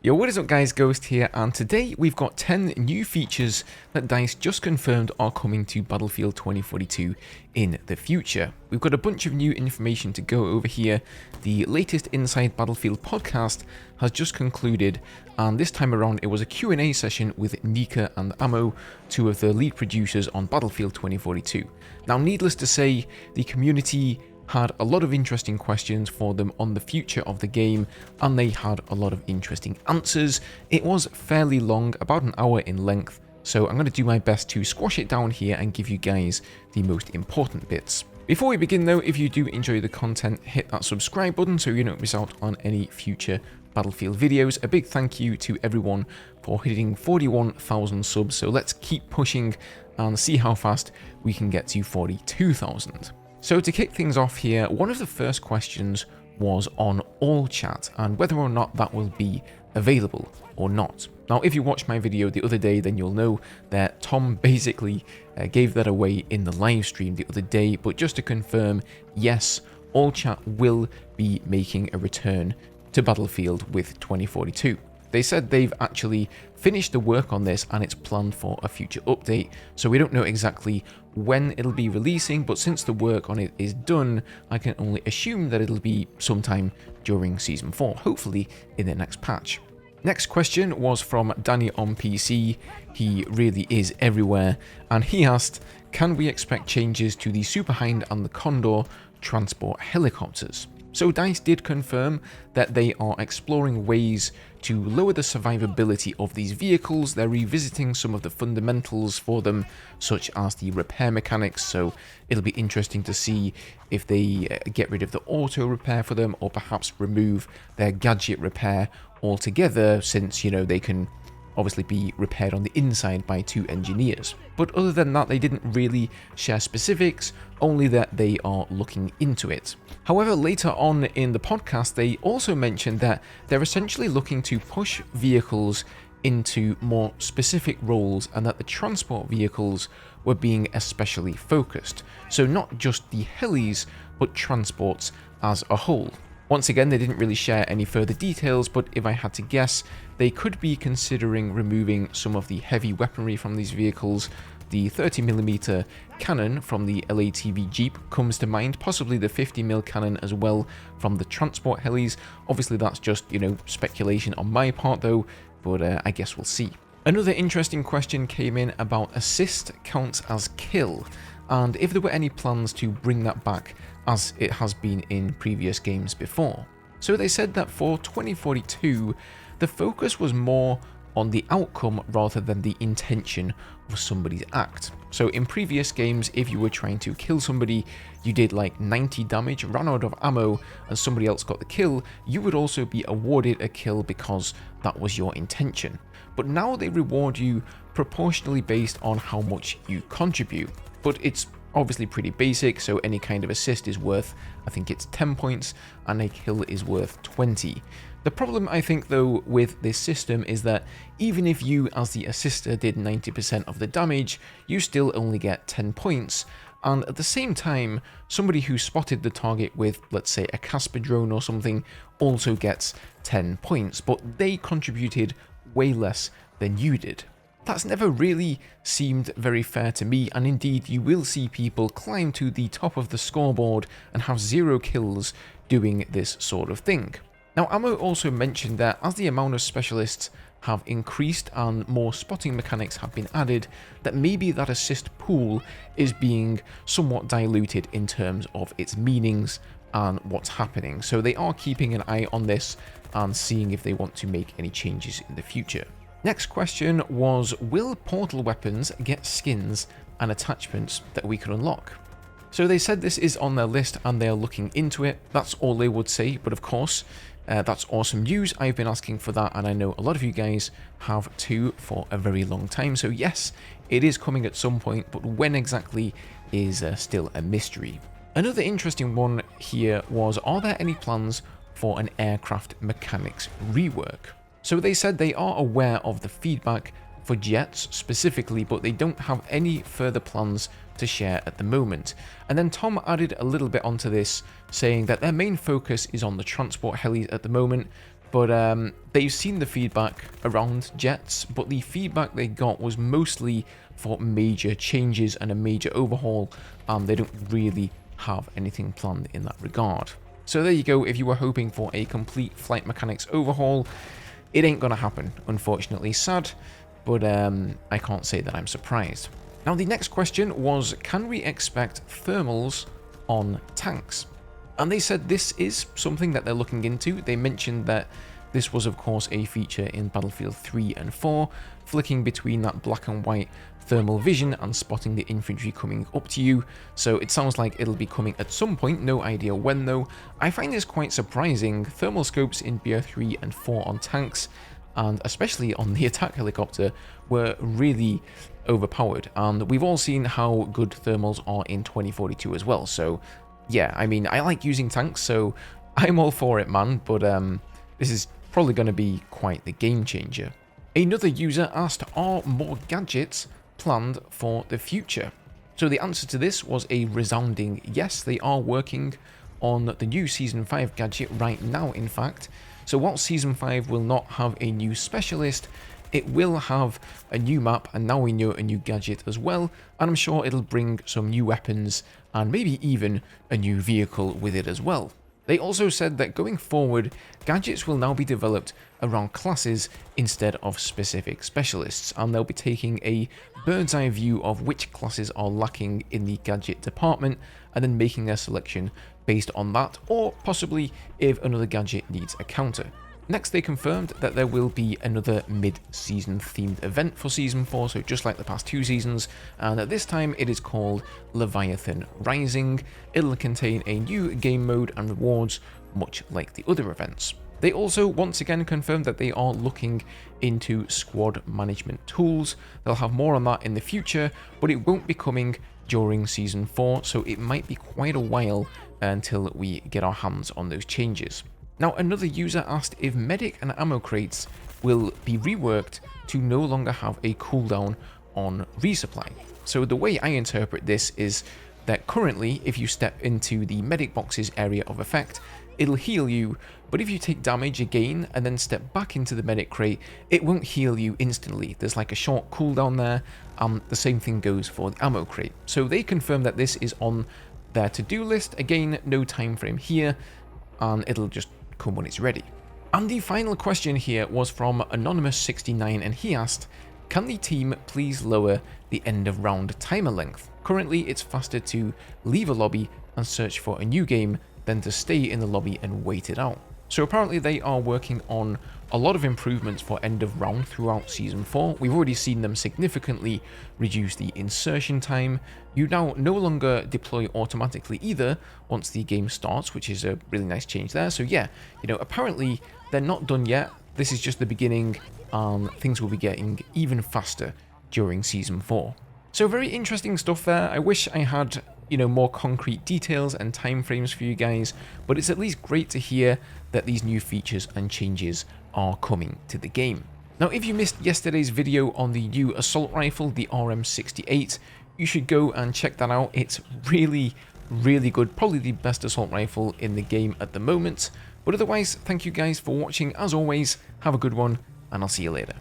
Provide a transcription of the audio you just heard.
Yo, what is up guys, Ghost here, and today we've got 10 new features that DICE just confirmed are coming to Battlefield 2042 in the future. We've got a bunch of new information to go over here. The latest Inside Battlefield podcast has just concluded, and this time around it was a Q&A session with Nika and Ammo, two of the lead producers on Battlefield 2042. Now, needless to say, the community had a lot of interesting questions for them on the future of the game, and they had a lot of interesting answers. It was fairly long, about an hour in length, so I'm going to do my best to squash it down here and give you guys the most important bits. Before we begin though, if you do enjoy the content, hit that subscribe button so you don't miss out on any future Battlefield videos. A big thank you to everyone for hitting 41,000 subs, so let's keep pushing and see how fast we can get to 42,000. So to kick things off here, one of the first questions was on all chat and whether or not that will be available or not. Now, if you watched my video the other day, then you'll know that Tom basically gave that away in the live stream the other day, but just to confirm, yes, all chat will be making a return to Battlefield with 2042. They said they've actually finished the work on this and it's planned for a future update, so we don't know exactly when it'll be releasing, but since the work on it is done, I can only assume that it'll be sometime during Season 4, hopefully in the next patch. Next question was from Danny on PC. He really is everywhere, and he asked, can we expect changes to the Superhind and the Condor transport helicopters? So DICE did confirm that they are exploring ways to lower the survivability of these vehicles. They're revisiting some of the fundamentals for them, such as the repair mechanics, so it'll be interesting to see if they get rid of the auto repair for them, or perhaps remove their gadget repair altogether, since, you know, they can obviously be repaired on the inside by two engineers. But other than that, they didn't really share specifics, only that they are looking into it. However, later on in the podcast, they also mentioned that they're essentially looking to push vehicles into more specific roles, and that the transport vehicles were being especially focused. So not just the helis, but transports as a whole. Once again, they didn't really share any further details, but if I had to guess, they could be considering removing some of the heavy weaponry from these vehicles. The 30mm cannon from the LATV Jeep comes to mind, possibly the 50mm cannon as well from the transport helis. Obviously that's just, you know, speculation on my part though, but I guess we'll see. Another interesting question came in about assist counts as kill, and if there were any plans to bring that back as it has been in previous games before. So they said that for 2042, the focus was more on the outcome rather than the intention of somebody's act. So in previous games, if you were trying to kill somebody, you did like 90 damage, ran out of ammo, and somebody else got the kill, you would also be awarded a kill because that was your intention. But now they reward you proportionally based on how much you contribute. But it's obviously pretty basic, so any kind of assist is worth, I think it's 10 points, and a kill is worth 20. The problem, I think, though, with this system is that even if you, as the assister, did 90% of the damage, you still only get 10 points, and at the same time, somebody who spotted the target with, let's say, a Casper drone or something, also gets 10 points, but they contributed way less than you did. That's never really seemed very fair to me, and indeed you will see people climb to the top of the scoreboard and have 0 kills doing this sort of thing. Now, Ammo also mentioned that as the amount of specialists have increased and more spotting mechanics have been added, that maybe that assist pool is being somewhat diluted in terms of its meanings and what's happening. So they are keeping an eye on this and seeing if they want to make any changes in the future. Next question was, will portal weapons get skins and attachments that we can unlock? So they said this is on their list and they're looking into it. That's all they would say, but of course, that's awesome news. I've been asking for that, and I know a lot of you guys have too for a very long time. So yes, it is coming at some point, but when exactly is still a mystery. Another interesting one here was, are there any plans for an aircraft mechanics rework? So they said they are aware of the feedback for jets specifically, but they don't have any further plans to share at the moment. And then Tom added a little bit onto this, saying that their main focus is on the transport helis at the moment. But they've seen the feedback around jets, but the feedback they got was mostly for major changes and a major overhaul, and they don't really have anything planned in that regard. So there you go. If you were hoping for a complete flight mechanics overhaul, it ain't gonna happen, unfortunately. Sad, but I can't say that I'm surprised. Now the next question was, can we expect thermals on tanks? And they said this is something that they're looking into. They mentioned that this was of course a feature in Battlefield 3 and 4, flicking between that black and white thermal vision and spotting the infantry coming up to you. So it sounds like it'll be coming at some point, no idea when though. I find this quite surprising. Thermal scopes in BO3 and 4 on tanks, and especially on the attack helicopter, were really overpowered. And we've all seen how good thermals are in 2042 as well. So yeah, I mean, I like using tanks, so I'm all for it, man. But this is probably going to be quite the game changer. Another user asked, are more gadgets planned for the future? So the answer to this was a resounding yes. They are working on the new Season 5 gadget right now, in fact. So while Season 5 will not have a new specialist, it will have a new map, and now we know a new gadget as well, and I'm sure it'll bring some new weapons and maybe even a new vehicle with it as well. They also said that going forward, gadgets will now be developed around classes instead of specific specialists, and they'll be taking a bird's eye view of which classes are lacking in the gadget department, and then making their selection based on that, or possibly if another gadget needs a counter. Next, they confirmed that there will be another mid-season themed event for Season 4, so just like the past 2 seasons, and at this time it is called Leviathan Rising. It'll contain a new game mode and rewards, much like the other events. They also once again confirmed that they are looking into squad management tools. They'll have more on that in the future, but it won't be coming during Season 4, so it might be quite a while until we get our hands on those changes. Now, another user asked if medic and ammo crates will be reworked to no longer have a cooldown on resupply. So the way I interpret this is that currently, if you step into the medic box's area of effect, it'll heal you, but if you take damage again and then step back into the medic crate, it won't heal you instantly. There's like a short cooldown there, and the same thing goes for the ammo crate. So they confirm that this is on their to-do list. Again, no time frame here, and it'll just come when it's ready. And the final question here was from Anonymous69, and he asked, can the team please lower the end of round timer length? Currently it's faster to leave a lobby and search for a new game than to stay in the lobby and wait it out. So apparently they are working on a lot of improvements for end of round throughout Season 4. We've already seen them significantly reduce the insertion time. You now no longer deploy automatically either once the game starts, which is a really nice change there. So yeah, you know, apparently they're not done yet. This is just the beginning, and things will be getting even faster during Season 4. So very interesting stuff there. I wish I had, you know, more concrete details and timeframes for you guys, but it's at least great to hear that these new features and changes are coming to the game. Now, if you missed yesterday's video on the new assault rifle, the RM68, you should go and check that out. It's really, really good. Probably the best assault rifle in the game at the moment. But otherwise, thank you guys for watching. As always, have a good one, and I'll see you later.